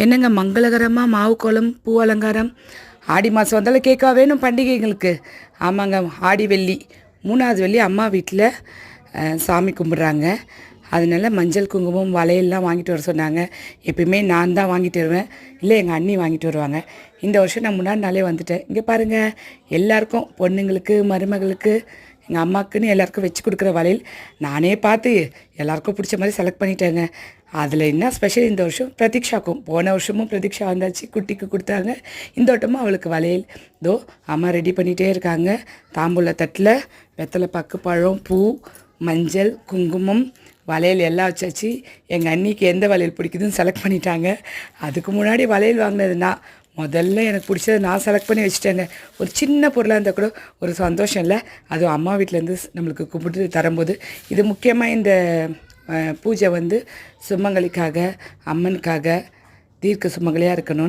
என்னங்க மங்களகரமாக மாவு கோலம் பூ அலங்காரம் ஆடி மாதம் வந்தாலும் கேட்கவா வேணும் பண்டிகைகளுக்கு? ஆமாங்க, ஆடி வெள்ளி 3வது வெள்ளி அம்மா வீட்டில் சாமி கும்பிட்றாங்க. அதனால மஞ்சள் குங்குமம் வளையல்லாம் வாங்கிட்டு வர சொன்னாங்க. எப்பயுமே நான் தான் வாங்கிட்டு வருவேன், இல்லை எங்கள் அண்ணி வாங்கிட்டு வருவாங்க. இந்த வருஷம் நான் முன்னாடி நாளே வந்துட்டேன். இங்கே பாருங்கள், எல்லாருக்கும் பொண்ணுங்களுக்கு மருமகளுக்கு எங்கள் அம்மாவுக்குன்னு எல்லாருக்கும் வச்சு கொடுக்குற வளையல் நானே பார்த்து எல்லாருக்கும் பிடிச்ச மாதிரி செலக்ட் பண்ணிட்டேங்க. அதில் என்ன ஸ்பெஷல் இந்த வருஷம் பிரதீக்ஷாக்கும், போன வருஷமும் பிரதீக்ஷா வந்தாச்சு, குட்டிக்கு கொடுத்தாங்க. இந்த வட்டமும் அவளுக்கு வளையல் இதோ அம்மா ரெடி பண்ணிகிட்டே இருக்காங்க. தாம்பூல தட்டில் வெத்தலை பாக்கு பழம் பூ மஞ்சள் குங்குமம் வளையல் எல்லாம் வச்சாச்சு. எங்கள் அண்ணிக்கு எந்த வளையல் பிடிக்குதுன்னு செலக்ட் பண்ணிட்டாங்க. அதுக்கு முன்னாடி வளையல் வாங்கினதுன்னா முதல்ல எனக்கு பிடிச்சதை நான் செலக்ட் பண்ணி வச்சுட்டேங்க. ஒரு சின்ன பொருளாக இருந்தால் கூட ஒரு சந்தோஷம் இல்லை, அதுவும் அம்மா வீட்டிலேருந்து நம்மளுக்கு கும்பிட்டு தரும்போது. இது முக்கியமாக இந்த பூஜை வந்து சுமங்கலிக்காக, அம்மனுக்காக, தீர்க்க சுமங்கலியாக இருக்கணும்.